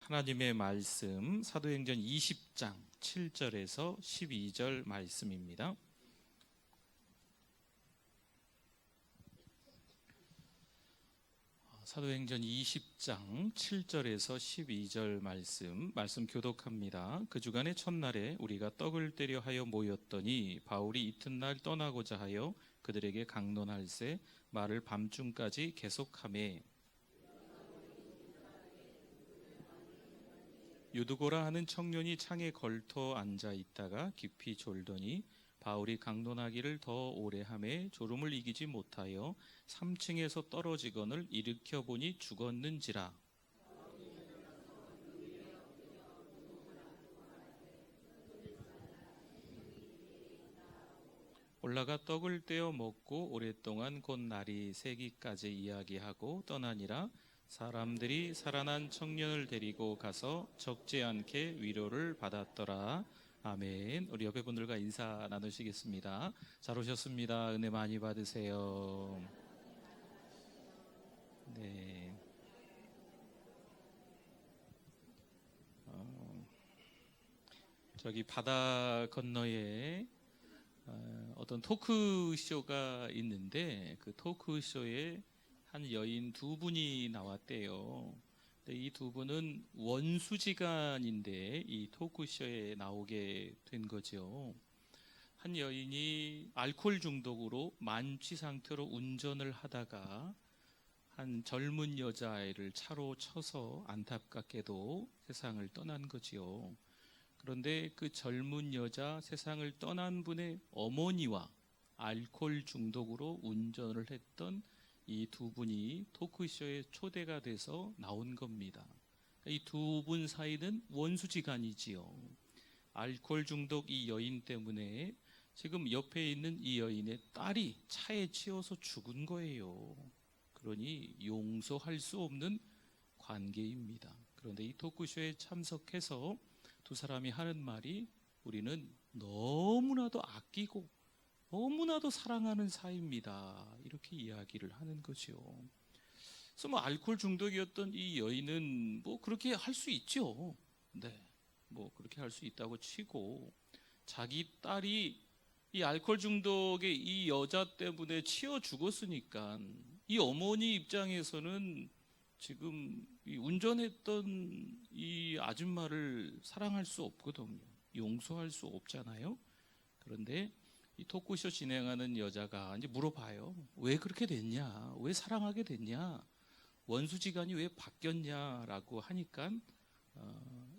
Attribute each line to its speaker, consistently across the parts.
Speaker 1: 하나님의 말씀 사도행전 20장 7절에서 12절 말씀입니다. 사도행전 20장 7절에서 12절 말씀 교독합니다. 그 주간의 첫날에 우리가 떡을 떼려 하여 모였더니 바울이 이튿날 떠나고자 하여 그들에게 강론할세 말을 밤중까지 계속하매 유두고라 하는 청년이 창에 걸터 앉아 있다가 깊이 졸더니 바울이 강론하기를 더 오래 하매 졸음을 이기지 못하여 3층에서 떨어지거늘 일으켜 보니 죽었는지라. 올라가 떡을 떼어 먹고 오랫동안 곧 날이 새기까지 이야기하고 떠나니라. 사람들이 살아난 청년을 데리고 가서 적지 않게 위로를 받았더라. 아멘. 우리 옆에 분들과 인사 나누시겠습니다. 잘 오셨습니다. 은혜 많이 받으세요. 네. 저기 바다 건너에 어떤 토크쇼가 있는데 그 토크쇼에 한 여인 두 분이 나왔대요. 근데 이 두 분은 원수지간인데 이 토크쇼에 나오게 된 거죠. 한 여인이 알코올 중독으로 만취 상태로 운전을 하다가 한 젊은 여자아이를 차로 쳐서 안타깝게도 세상을 떠난 거지요. 그런데 그 젊은 여자 세상을 떠난 분의 어머니와 알코올 중독으로 운전을 했던 이 두 분이 토크쇼에 초대가 돼서 나온 겁니다. 이 두 분 사이는 원수지간이지요. 알코올 중독 이 여인 때문에 지금 옆에 있는 이 여인의 딸이 차에 치여서 죽은 거예요. 그러니 용서할 수 없는 관계입니다. 그런데 이 토크쇼에 참석해서 두 사람이 하는 말이 우리는 너무나도 아끼고 너무나도 사랑하는 사이입니다. 이렇게 이야기를 하는 거죠. 그래서 뭐 알코올 중독이었던 이 여인은 뭐 그렇게 할 수 있죠. 네, 뭐 그렇게 할 수 있다고 치고 자기 딸이 이 알코올 중독의 이 여자 때문에 치여 죽었으니까 이 어머니 입장에서는 지금 이 운전했던 이 아줌마를 사랑할 수 없거든요. 용서할 수 없잖아요. 그런데 이 토크쇼 진행하는 여자가 이제 물어봐요. 왜 그렇게 됐냐? 왜 사랑하게 됐냐? 원수지간이 왜 바뀌었냐라고 하니까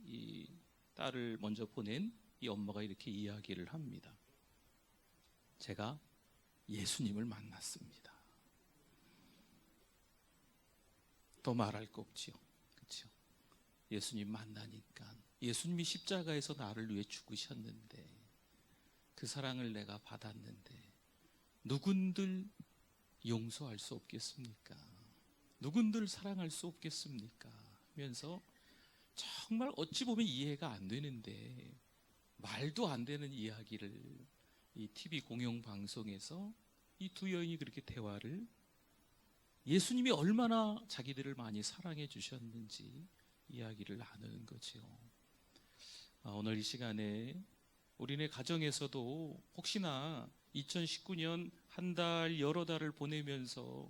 Speaker 1: 이 딸을 먼저 보낸 이 엄마가 이렇게 이야기를 합니다. 제가 예수님을 만났습니다. 더 말할 거 없지요. 그렇죠? 예수님 만나니까 예수님이 십자가에서 나를 위해 죽으셨는데 그 사랑을 내가 받았는데 누군들 용서할 수 없겠습니까? 누군들 사랑할 수 없겠습니까? 하면서 정말 어찌 보면 이해가 안 되는데 말도 안 되는 이야기를 이 TV 공영방송에서 이 두 여인이 그렇게 대화를 예수님이 얼마나 자기들을 많이 사랑해 주셨는지 이야기를 나누는 거죠. 오늘 이 시간에 우리네 가정에서도 혹시나 2019년 한 달 여러 달을 보내면서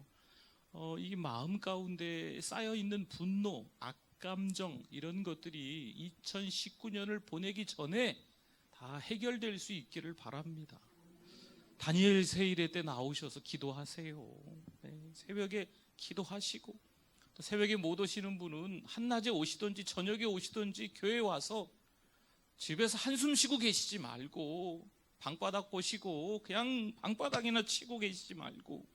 Speaker 1: 이 마음 가운데 쌓여있는 분노, 악감정 이런 것들이 2019년을 보내기 전에 다 해결될 수 있기를 바랍니다. 다니엘 세일회 때 나오셔서 기도하세요. 네, 새벽에 기도하시고 또 새벽에 못 오시는 분은 한낮에 오시든지 저녁에 오시든지 교회에 와서 집에서 한숨 쉬고 계시지 말고 방바닥 보시고 그냥 방바닥이나 치고 계시지 말고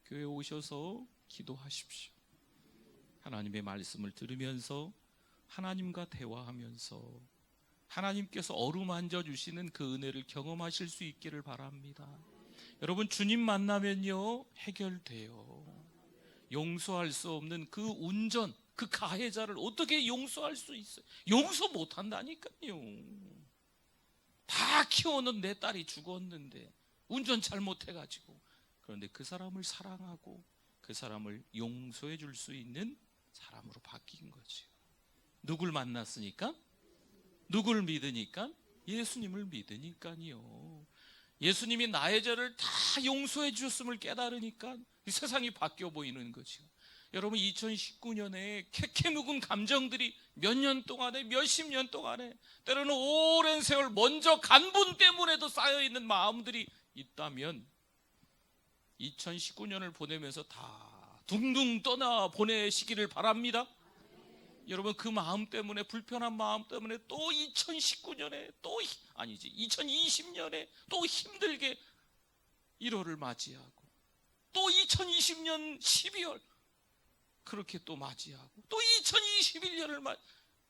Speaker 1: 교회에 오셔서 기도하십시오. 하나님의 말씀을 들으면서 하나님과 대화하면서 하나님께서 어루만져 주시는 그 은혜를 경험하실 수 있기를 바랍니다. 여러분 주님 만나면요 해결돼요. 용서할 수 없는 그 운전 그 가해자를 어떻게 용서할 수 있어요? 용서 못한다니까요. 다 키워놓은 내 딸이 죽었는데 운전 잘못해가지고. 그런데 그 사람을 사랑하고 그 사람을 용서해 줄 수 있는 사람으로 바뀐 거지요. 누굴 만났으니까? 누굴 믿으니까? 예수님을 믿으니까요. 예수님이 나의 죄를 다 용서해 주셨음을 깨달으니까 이 세상이 바뀌어 보이는 거죠. 여러분, 2019년에 캐캐 묵은 감정들이 몇 년 동안에, 몇십 년 동안에, 때로는 오랜 세월 먼저 간 분 때문에도 쌓여있는 마음들이 있다면 2019년을 보내면서 다 둥둥 떠나 보내시기를 바랍니다. 여러분, 그 마음 때문에, 불편한 마음 때문에 또 2019년에 아니지 2020년에 또 힘들게 1월을 맞이하고, 또 2020년 12월 그렇게 또 맞이하고, 또 2021년을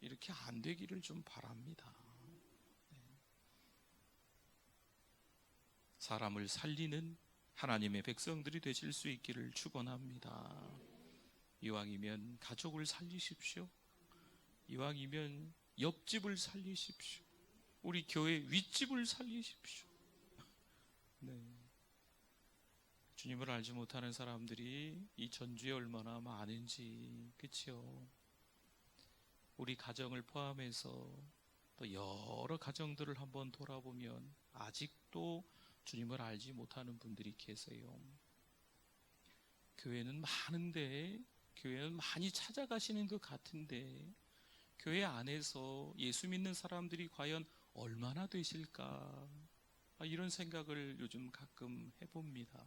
Speaker 1: 이렇게 안 되기를 좀 바랍니다. 사람을 살리는 하나님의 백성들이 되실 수 있기를 축원합니다. 이왕이면 가족을 살리십시오. 이왕이면 옆집을 살리십시오. 우리 교회 윗집을 살리십시오. 네. 주님을 알지 못하는 사람들이 이 전주에 얼마나 많은지, 그렇죠? 우리 가정을 포함해서 또 여러 가정들을 한번 돌아보면 아직도 주님을 알지 못하는 분들이 계세요. 교회는 많은데, 교회는 많이 찾아가시는 것 같은데, 교회 안에서 예수 믿는 사람들이 과연 얼마나 되실까? 이런 생각을 요즘 가끔 해봅니다.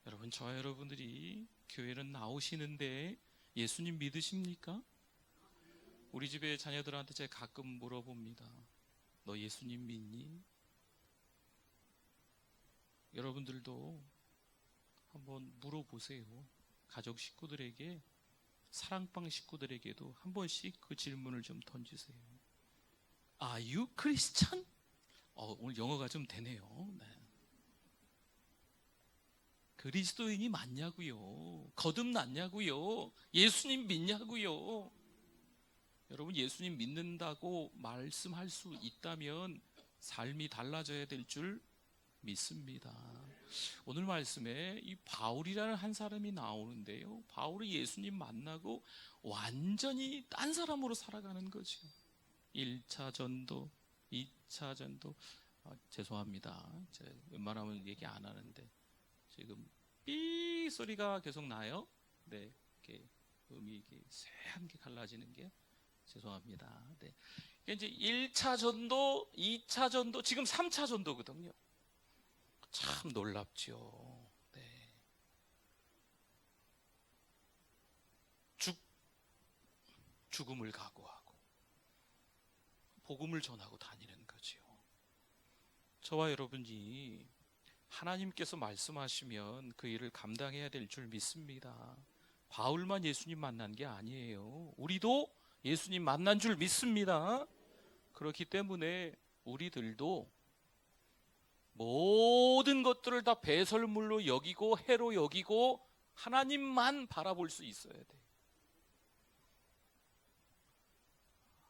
Speaker 1: 여러분, 저와 여러분들이 교회는 나오시는데 예수님 믿으십니까? 우리 집에 자녀들한테 제가 가끔 물어봅니다. 너 예수님 믿니? 여러분들도 한번 물어보세요. 가족 식구들에게, 사랑방 식구들에게도 한 번씩 그 질문을 좀 던지세요. Are you Christian? 오늘 영어가 좀 되네요. 네. 그리스도인이 맞냐고요? 거듭났냐고요? 예수님 믿냐고요? 여러분, 예수님 믿는다고 말씀할 수 있다면 삶이 달라져야 될 줄 믿습니다. 오늘 말씀에 이 바울이라는 한 사람이 나오는데요, 바울이 예수님 만나고 완전히 딴 사람으로 살아가는 거죠. 1차 전도, 2차 전도, 죄송합니다. 제가 웬만하면 얘기 안 하는데 지금 삐 소리가 계속 나요. 네, 이렇게 음이 이렇게 새한 게 갈라지는 게, 죄송합니다. 네. 이제 1차 전도, 2차 전도, 지금 3차 전도거든요. 참 놀랍죠. 네. 죽음을 각오하고 복음을 전하고 다니는 거죠. 저와 여러분이 하나님께서 말씀하시면 그 일을 감당해야 될 줄 믿습니다. 바울만 예수님 만난 게 아니에요. 우리도 예수님 만난 줄 믿습니다. 그렇기 때문에 우리들도 모든 것들을 다 배설물로 여기고 해로 여기고 하나님만 바라볼 수 있어야 돼.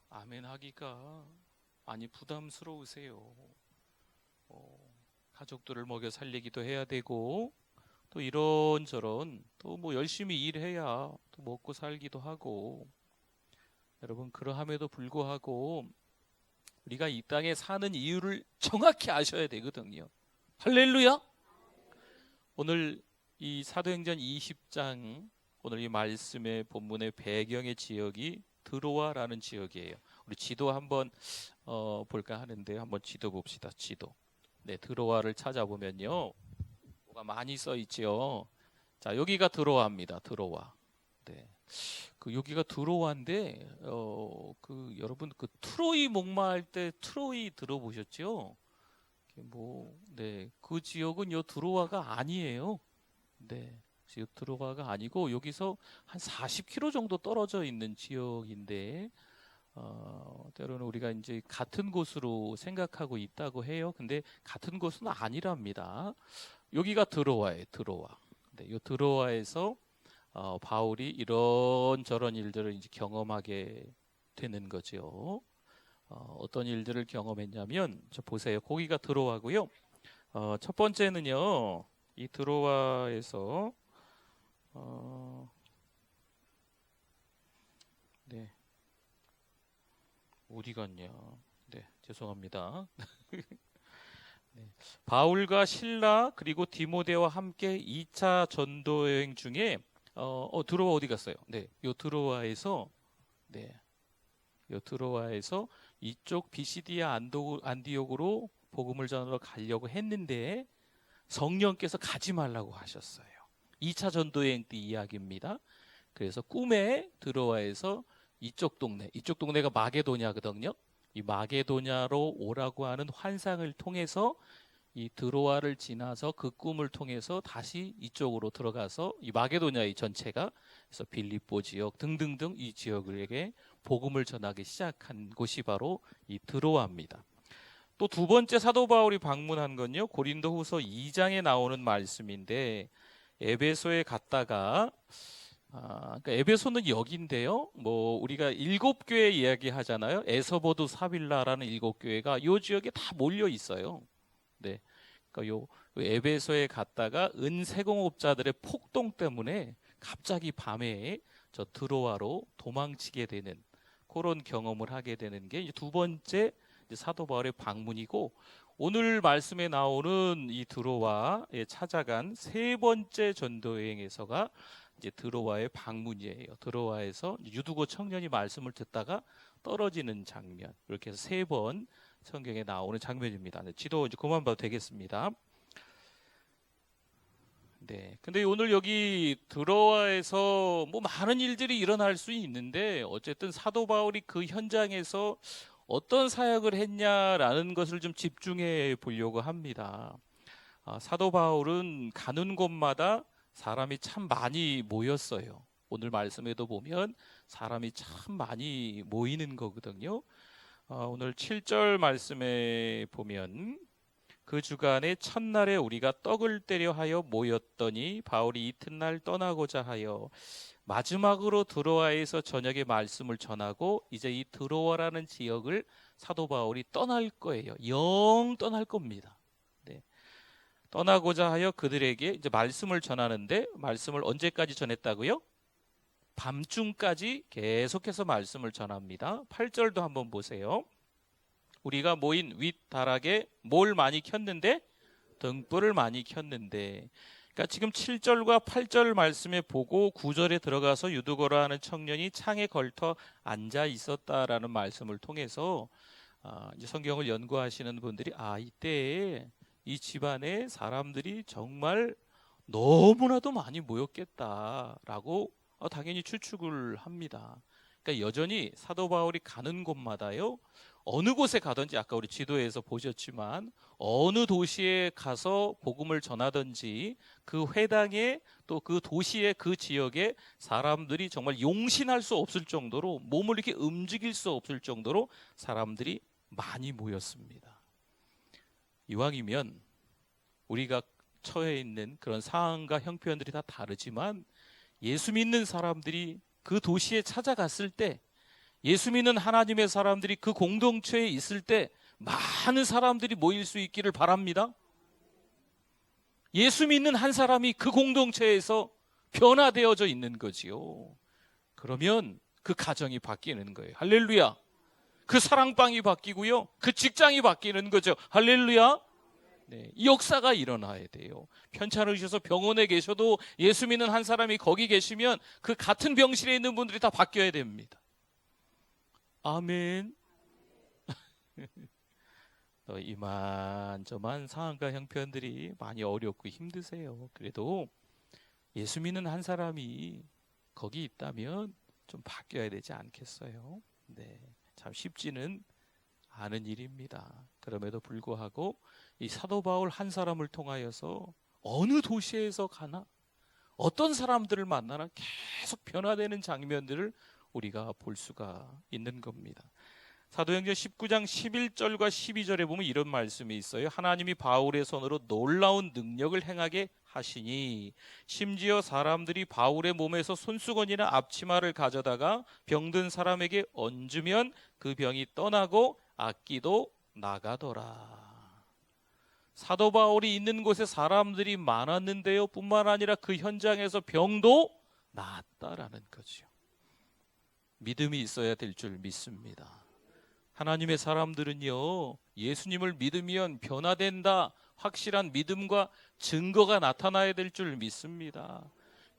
Speaker 1: 아멘 하기가 많이 부담스러우세요. 가족들을 먹여 살리기도 해야 되고, 또 이런저런 또 뭐 열심히 일해야 또 먹고 살기도 하고, 여러분, 그러함에도 불구하고 우리가 이 땅에 사는 이유를 정확히 아셔야 되거든요. 할렐루야. 오늘 이 사도행전 20장, 오늘 이 말씀의 본문의 배경의 지역이 드로아라는 지역이에요. 우리 지도 한번 볼까 하는데, 한번 지도 봅시다. 지도. 네, 드로아를 찾아보면요, 뭐가 많이 써 있죠. 자, 여기가 드로아입니다. 드로아. 네. 여기가 드로아인데, 여러분, 트로이 목마할 때 트로이 들어보셨죠? 네, 그 지역은 요 드로아가 아니에요. 네, 요 드로아가 아니고 여기서 한 40km 정도 떨어져 있는 지역인데, 때로는 우리가 이제 같은 곳으로 생각하고 있다고 해요. 근데 같은 곳은 아니랍니다. 여기가 드로아예요. 드로아. 네, 요 드로아에서 바울이 이런저런 일들을 이제 경험하게 되는 거죠. 어떤 일들을 경험했냐면, 저 보세요. 거기가 드로아고요. 첫 번째는요, 이 드로아에서 네, 어디 갔냐? 네, 죄송합니다. 네. 바울과 실라 그리고 디모데와 함께 2차 전도 여행 중에 드로아 어디 갔어요? 네, 요 드로아에서 네, 요 드로아에서 이쪽 비시디아 안디옥으로 복음을 전하러 가려고 했는데 성령께서 가지 말라고 하셨어요. 2차 전도 여행 때 이야기입니다. 그래서 꿈에 드로아에서 이쪽 동네가 마게도냐거든요. 이 마게도냐로 오라고 하는 환상을 통해서 이 드로아를 지나서 그 꿈을 통해서 다시 이쪽으로 들어가서 이 마게도냐의 전체가 그래서 빌립보 지역 등등등 이 지역에게 복음을 전하기 시작한 곳이 바로 이 드로아입니다. 또 두 번째 사도 바울이 방문한 건요, 고린도후서 2장에 나오는 말씀인데 에베소에 갔다가 그러니까 에베소는 여기인데요. 뭐 우리가 7교회 이야기하잖아요. 에서보드 사빌라라는 7교회가 요 지역에 다 몰려 있어요. 네. 그러니까 요 에베소에 갔다가 은세공업자들의 폭동 때문에 갑자기 밤에 저 드로아로 도망치게 되는 그런 경험을 하게 되는 게 두 번째 사도 바울의 방문이고, 오늘 말씀에 나오는 이 드로아에 찾아간 세 번째 전도 여행에서가 이제 드로아의 방문이에요. 드로아에서 유두고 청년이 말씀을 듣다가 떨어지는 장면, 이렇게 해서 세 번 성경에 나오는 장면입니다. 네, 지도 이제 그만 봐도 되겠습니다. 네. 근데 오늘 여기 드로아에서 뭐 많은 일들이 일어날 수 있는데 어쨌든 사도 바울이 그 현장에서 어떤 사역을 했냐라는 것을 좀 집중해 보려고 합니다. 사도 바울은 가는 곳마다 사람이 참 많이 모였어요. 오늘 말씀에도 보면 사람이 참 많이 모이는 거거든요. 오늘 7절 말씀에 보면 그 주간에 첫날에 우리가 떡을 떼려 하여 모였더니 바울이 이튿날 떠나고자 하여 마지막으로 드로아에서 저녁에 말씀을 전하고 이제 이 드로아라는 지역을 사도 바울이 떠날 거예요. 영 떠날 겁니다. 네. 떠나고자 하여 그들에게 이제 말씀을 전하는데 말씀을 언제까지 전했다고요? 밤중까지 계속해서 말씀을 전합니다. 8절도 한번 보세요. 우리가 모인 윗다락에 뭘 많이 켰는데? 등불을 많이 켰는데. 그러니까 지금 7절과 8절 말씀에 보고 9절에 들어가서 유두거라 하는 청년이 창에 걸터 앉아 있었다라는 말씀을 통해서 이제 성경을 연구하시는 분들이 이때에 이 집안에 사람들이 정말 너무나도 많이 모였겠다라고 당연히 추측을 합니다. 그러니까 여전히 사도 바울이 가는 곳마다요, 어느 곳에 가든지 아까 우리 지도에서 보셨지만 어느 도시에 가서 복음을 전하든지 그 회당에 또 그 도시의 그 지역에 사람들이 정말 용신할 수 없을 정도로 몸을 이렇게 움직일 수 없을 정도로 사람들이 많이 모였습니다. 이왕이면 우리가 처해 있는 그런 상황과 형편들이 다 다르지만 예수 믿는 사람들이 그 도시에 찾아갔을 때, 예수 믿는 하나님의 사람들이 그 공동체에 있을 때 많은 사람들이 모일 수 있기를 바랍니다. 예수 믿는 한 사람이 그 공동체에서 변화되어져 있는 거지요. 그러면 그 가정이 바뀌는 거예요. 할렐루야. 그 사랑방이 바뀌고요, 그 직장이 바뀌는 거죠. 할렐루야. 네, 이 역사가 일어나야 돼요. 편찮으셔서 병원에 계셔도 예수 믿는 한 사람이 거기 계시면 그 같은 병실에 있는 분들이 다 바뀌어야 됩니다. 아멘. 이만저만 상황과 형편들이 많이 어렵고 힘드세요. 그래도 예수 믿는 한 사람이 거기 있다면 좀 바뀌어야 되지 않겠어요? 네, 참 쉽지는 않은 일입니다. 그럼에도 불구하고 이 사도 바울 한 사람을 통하여서 어느 도시에서 가나 어떤 사람들을 만나나 계속 변화되는 장면들을 우리가 볼 수가 있는 겁니다. 사도행전 19장 11절과 12절에 보면 이런 말씀이 있어요. 하나님이 바울의 손으로 놀라운 능력을 행하게 하시니 심지어 사람들이 바울의 몸에서 손수건이나 앞치마를 가져다가 병든 사람에게 얹으면 그 병이 떠나고 악기도 나가더라. 사도 바울이 있는 곳에 사람들이 많았는데요, 뿐만 아니라 그 현장에서 병도 나았다라는 거죠. 믿음이 있어야 될 줄 믿습니다. 하나님의 사람들은요, 예수님을 믿으면 변화된다, 확실한 믿음과 증거가 나타나야 될 줄 믿습니다.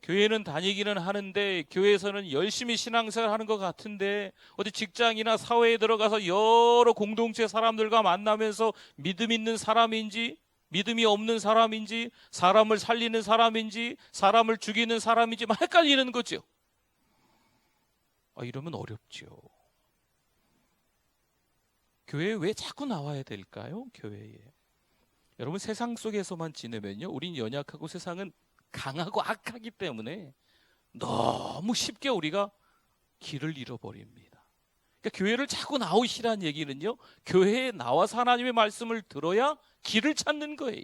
Speaker 1: 교회는 다니기는 하는데, 교회에서는 열심히 신앙생활 하는 것 같은데, 어디 직장이나 사회에 들어가서 여러 공동체 사람들과 만나면서 믿음 있는 사람인지 믿음이 없는 사람인지, 사람을 살리는 사람인지 사람을 죽이는 사람인지 막 헷갈리는 거죠. 이러면 어렵죠. 교회에 왜 자꾸 나와야 될까요? 교회에. 여러분, 세상 속에서만 지내면요, 우린 연약하고 세상은 강하고 악하기 때문에 너무 쉽게 우리가 길을 잃어버립니다. 그러니까 교회를 자꾸 나오시라는 얘기는요, 교회에 나와서 하나님의 말씀을 들어야 길을 찾는 거예요.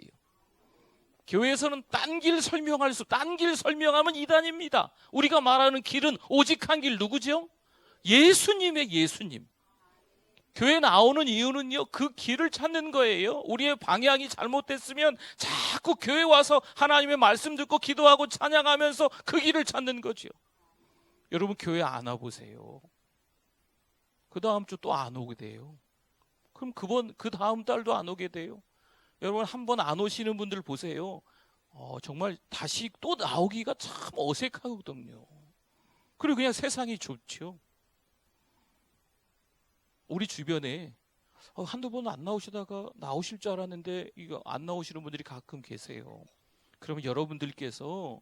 Speaker 1: 교회에서는 딴 길 설명하면 이단입니다. 우리가 말하는 길은 오직 한 길, 누구죠? 예수님의 예수님. 교회 나오는 이유는요, 그 길을 찾는 거예요. 우리의 방향이 잘못됐으면 자꾸 교회 와서 하나님의 말씀 듣고 기도하고 찬양하면서 그 길을 찾는 거죠. 여러분, 교회 안 와보세요. 그 다음 주 또 안 오게 돼요. 그럼 그 다음 달도 안 오게 돼요. 여러분, 한 번 안 오시는 분들 보세요. 정말 다시 또 나오기가 참 어색하거든요. 그리고 그냥 세상이 좋죠. 우리 주변에 한두 번 안 나오시다가 나오실 줄 알았는데 이거 안 나오시는 분들이 가끔 계세요. 그러면 여러분들께서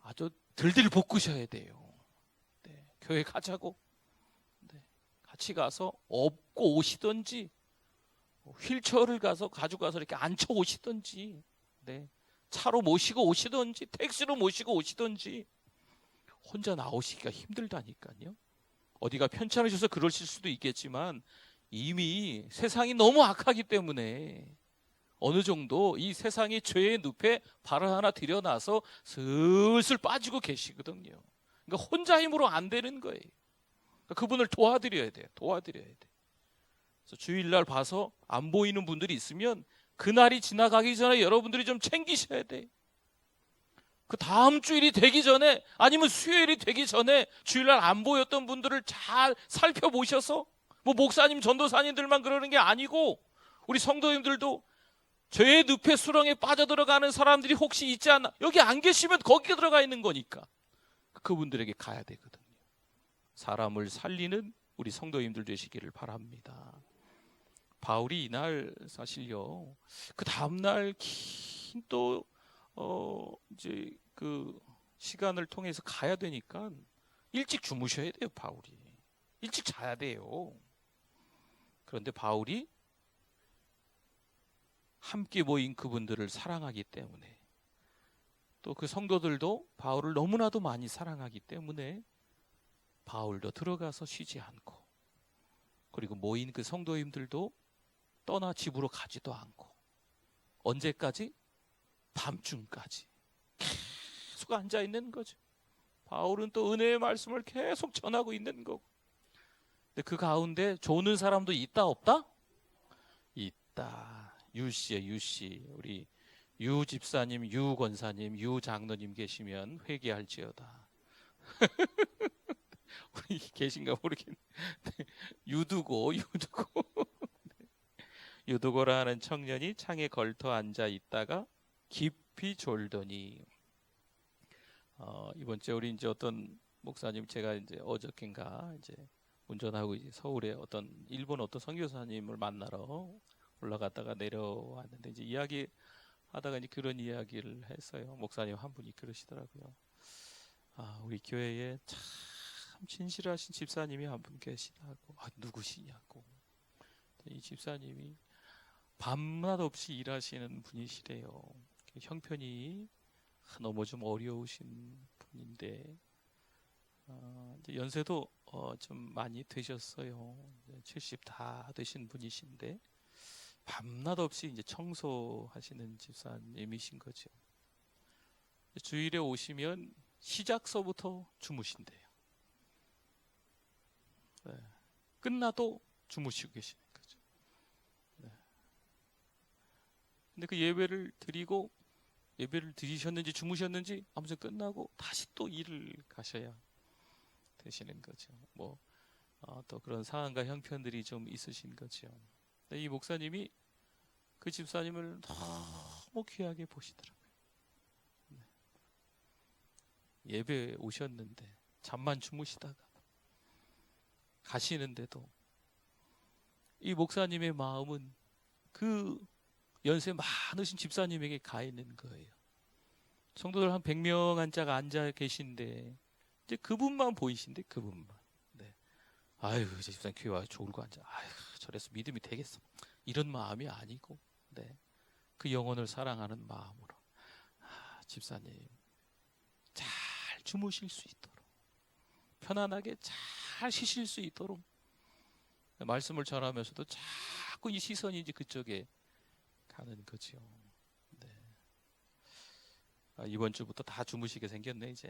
Speaker 1: 아주 들들 볶으셔야 돼요. 네, 교회 가자고. 네, 같이 가서 업고 오시든지, 휠체어를 가지고 가서 이렇게 앉혀 오시든지, 네, 차로 모시고 오시든지, 택시로 모시고 오시든지. 혼자 나오시기가 힘들다니까요. 어디가 편찮으셔서 그러실 수도 있겠지만, 이미 세상이 너무 악하기 때문에 어느 정도 이 세상이 죄의 늪에 발을 하나 들여놔서 슬슬 빠지고 계시거든요. 그러니까 혼자 힘으로 안 되는 거예요. 그러니까 그분을 도와드려야 돼요. 그래서 주일날 봐서 안 보이는 분들이 있으면 그날이 지나가기 전에 여러분들이 좀 챙기셔야 돼요. 그 다음 주일이 되기 전에, 아니면 수요일이 되기 전에 주일날 안 보였던 분들을 잘 살펴보셔서, 뭐 목사님, 전도사님들만 그러는 게 아니고 우리 성도님들도 죄의 늪의 수렁에 빠져들어가는 사람들이 혹시 있지 않나, 여기 안 계시면 거기에 들어가 있는 거니까 그분들에게 가야 되거든요. 사람을 살리는 우리 성도님들 되시기를 바랍니다. 바울이 이날 사실요, 그 다음날 긴 또 이제 그 시간을 통해서 가야 되니까 일찍 주무셔야 돼요. 바울이 일찍 자야 돼요. 그런데 바울이 함께 모인 그분들을 사랑하기 때문에, 또 그 성도들도 바울을 너무나도 많이 사랑하기 때문에 바울도 들어가서 쉬지 않고, 그리고 모인 그 성도님들도 떠나 집으로 가지도 않고, 언제까지? 밤중까지 계속 앉아 있는 거죠. 바울은 또 은혜의 말씀을 계속 전하고 있는 거고. 근데 그 가운데 조는 사람도 있다 없다? 있다. 유씨의 유씨, 우리 유 집사님, 유 권사님, 유 장로님 계시면 회개할지어다. 우리 계신가 모르겠네. 유두고 유두고라는 청년이 창에 걸터 앉아 있다가 깊이 졸더니, 이번 주에 우리 이제 어떤 목사님, 제가 이제 어저께인가 이제 운전하고 이제 서울에 일본 어떤 선교사님을 만나러 올라갔다가 내려왔는데, 이제 이야기 하다가 이제 그런 이야기를 했어요. 목사님 한 분이 그러시더라고요. 우리 교회에 참 진실하신 집사님이 한 분 계시다고. 누구시냐고. 이 집사님이 밤낮 없이 일하시는 분이시래요. 형편이 너무 좀 어려우신 분인데, 이제 연세도 좀 많이 되셨어요. 70 다 되신 분이신데 밤낮 없이 이제 청소하시는 집사님이신 거죠. 주일에 오시면 시작서부터 주무신대요. 네. 끝나도 주무시고 계시는 거죠. 네. 근데 그 예배를 드리셨는지 주무셨는지 아무튼 끝나고 다시 또 일을 가셔야 되시는 거죠. 뭐 또 그런 상황과 형편들이 좀 있으신 거죠. 이 목사님이 그 집사님을 너무 귀하게 보시더라고요. 예배 오셨는데 잠만 주무시다가 가시는데도 이 목사님의 마음은 그 연세 많으신 집사님에게 가 있는 거예요. 성도들 한 100명 한자가 앉아 계신데 이제 그분만 보이신데 그분만. 네. 아유, 이제 집사님 교회 와 졸고 앉아. 아유, 저래서 믿음이 되겠어. 이런 마음이 아니고, 네. 그 영혼을 사랑하는 마음으로. 집사님 잘 주무실 수 있도록, 편안하게 잘 쉬실 수 있도록 말씀을 전하면서도 자꾸 이 시선이 이제 그쪽에 가는 거죠. 네. 이번 주부터 다 주무시게 생겼네 이제.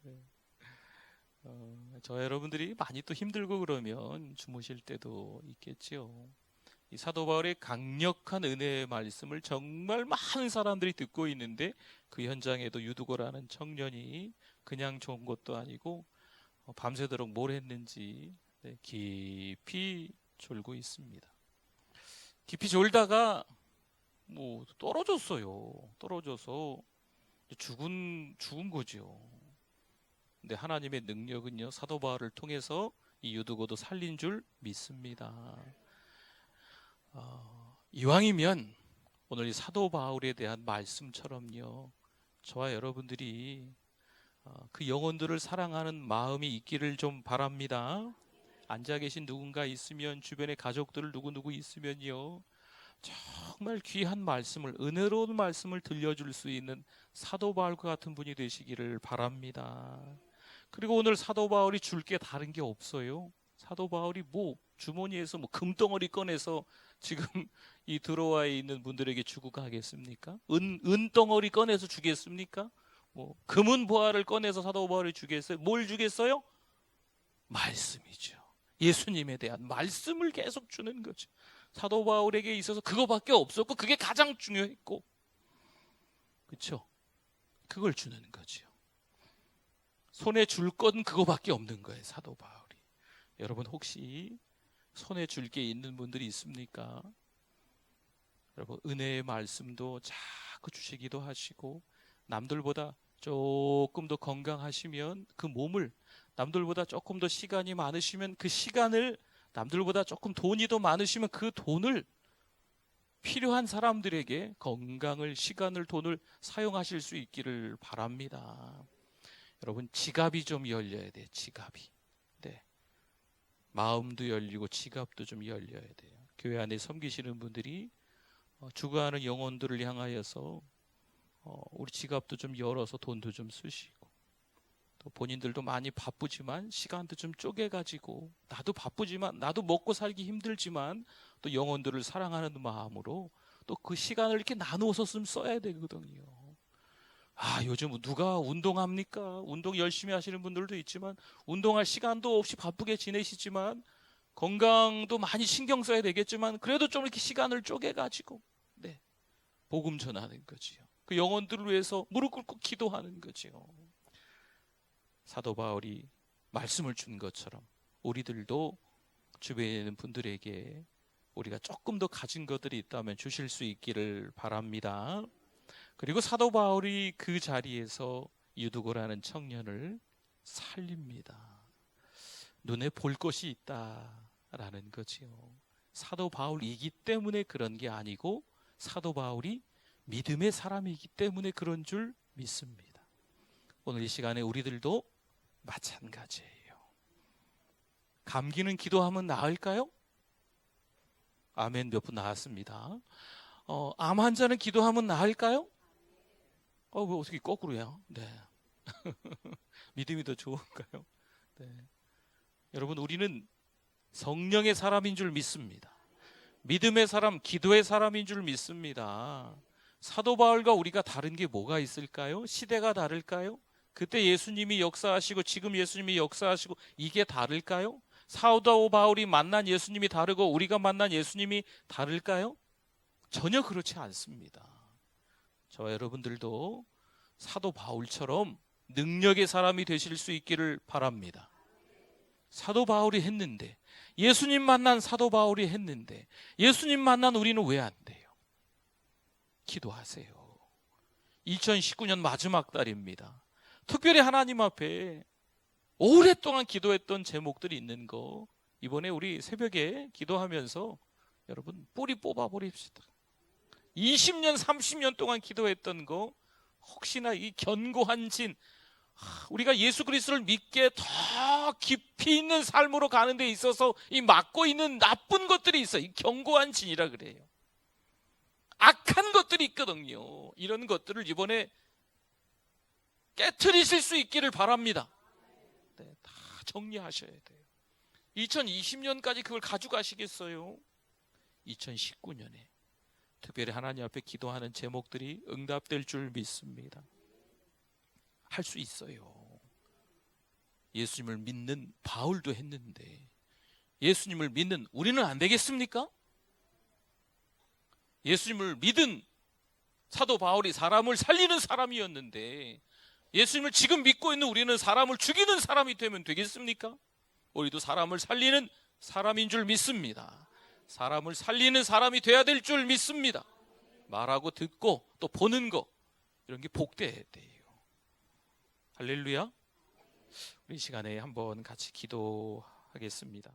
Speaker 1: 네. 네. 저 여러분들이 많이 또 힘들고 그러면 주무실 때도 있겠죠. 이 사도 바울의 강력한 은혜의 말씀을 정말 많은 사람들이 듣고 있는데 그 현장에도 유두고라는 청년이 그냥 좋은 것도 아니고 밤새도록 뭘 했는지 깊이 졸고 있습니다. 깊이 졸다가 뭐 떨어져서 죽은 거죠. 근데 하나님의 능력은요, 사도 바울을 통해서 이 유두고도 살린 줄 믿습니다. 이왕이면 오늘 이 사도 바울에 대한 말씀처럼요, 저와 여러분들이 그 영혼들을 사랑하는 마음이 있기를 좀 바랍니다. 앉아 계신 누군가 있으면, 주변에 가족들 누구 있으면요, 정말 귀한 말씀을, 은혜로운 말씀을 들려줄 수 있는 사도 바울과 같은 분이 되시기를 바랍니다. 그리고 오늘 사도 바울이 줄 게 다른 게 없어요. 사도 바울이 주머니에서 금덩어리 꺼내서 지금 이 드로아에 있는 분들에게 주고 가겠습니까? 은덩어리 꺼내서 주겠습니까? 금은 보화를 꺼내서 사도 바울이 주겠어요? 뭘 주겠어요? 말씀이죠. 예수님에 대한 말씀을 계속 주는 거죠. 사도 바울에게 있어서 그거밖에 없었고 그게 가장 중요했고, 그렇죠? 그걸 주는 거죠. 손에 줄 건 그거밖에 없는 거예요, 사도 바울이. 여러분 혹시 손에 줄 게 있는 분들이 있습니까? 여러분 은혜의 말씀도 자꾸 주시기도 하시고, 남들보다 조금 더 건강하시면 그 몸을, 남들보다 조금 더 시간이 많으시면 그 시간을, 남들보다 조금 돈이 더 많으시면 그 돈을 필요한 사람들에게 건강을, 시간을, 돈을 사용하실 수 있기를 바랍니다. 여러분 지갑이 좀 열려야 돼요. 지갑이. 네. 마음도 열리고 지갑도 좀 열려야 돼요. 교회 안에 섬기시는 분들이 죽어가는 영혼들을 향하여서 우리 지갑도 좀 열어서 돈도 좀 쓰시고, 또 본인들도 많이 바쁘지만 시간도 좀 쪼개가지고, 나도 바쁘지만, 나도 먹고 살기 힘들지만 또 영혼들을 사랑하는 마음으로 또 그 시간을 이렇게 나누어서 좀 써야 되거든요. 요즘 누가 운동합니까? 운동 열심히 하시는 분들도 있지만 운동할 시간도 없이 바쁘게 지내시지만, 건강도 많이 신경 써야 되겠지만 그래도 좀 이렇게 시간을 쪼개가지고 복음 전하는 거지요. 그 영혼들을 위해서 무릎 꿇고 기도하는 거지요. 사도 바울이 말씀을 준 것처럼 우리들도 주변에 있는 분들에게 우리가 조금 더 가진 것들이 있다면 주실 수 있기를 바랍니다. 그리고 사도 바울이 그 자리에서 유두고라는 청년을 살립니다. 눈에 볼 것이 있다라는 거지요. 사도 바울이기 때문에 그런 게 아니고 사도 바울이 믿음의 사람이기 때문에 그런 줄 믿습니다. 오늘 이 시간에 우리들도 마찬가지예요. 감기는 기도하면 나을까요? 아멘. 몇 분 나았습니다. 암 환자는 기도하면 나을까요? 왜 어떻게 거꾸로요? 네. 믿음이 더 좋은가요? 네. 여러분 우리는 성령의 사람인 줄 믿습니다. 믿음의 사람, 기도의 사람인 줄 믿습니다. 사도 바울과 우리가 다른 게 뭐가 있을까요? 시대가 다를까요? 그때 예수님이 역사하시고 지금 예수님이 역사하시고 이게 다를까요? 사도 바울이 만난 예수님이 다르고 우리가 만난 예수님이 다를까요? 전혀 그렇지 않습니다. 저와 여러분들도 사도 바울처럼 능력의 사람이 되실 수 있기를 바랍니다. 사도 바울이 했는데, 예수님 만난 사도 바울이 했는데, 예수님 만난 우리는 왜 안 돼요? 기도하세요. 2019년 마지막 달입니다. 특별히 하나님 앞에 오랫동안 기도했던 제목들이 있는 거, 이번에 우리 새벽에 기도하면서 여러분 뿌리 뽑아 버립시다. 20년 30년 동안 기도했던 거, 혹시나 이 견고한 진, 우리가 예수 그리스도를 믿게 더 깊이 있는 삶으로 가는 데 있어서 이 막고 있는 나쁜 것들이 있어요. 이 견고한 진이라 그래요. 악한 것들이 있거든요. 이런 것들을 이번에 깨트리실 수 있기를 바랍니다. 네, 다 정리하셔야 돼요. 2020년까지 그걸 가져가시겠어요? 2019년에 특별히 하나님 앞에 기도하는 제목들이 응답될 줄 믿습니다. 할 수 있어요. 예수님을 믿는 바울도 했는데, 예수님을 믿는 우리는 안 되겠습니까? 예수님을 믿은 사도 바울이 사람을 살리는 사람이었는데, 예수님을 지금 믿고 있는 우리는 사람을 죽이는 사람이 되면 되겠습니까? 우리도 사람을 살리는 사람인 줄 믿습니다. 사람을 살리는 사람이 돼야 될 줄 믿습니다. 말하고 듣고 또 보는 거, 이런 게 복돼야 돼요. 할렐루야. 우리 시간에 한번 같이 기도하겠습니다.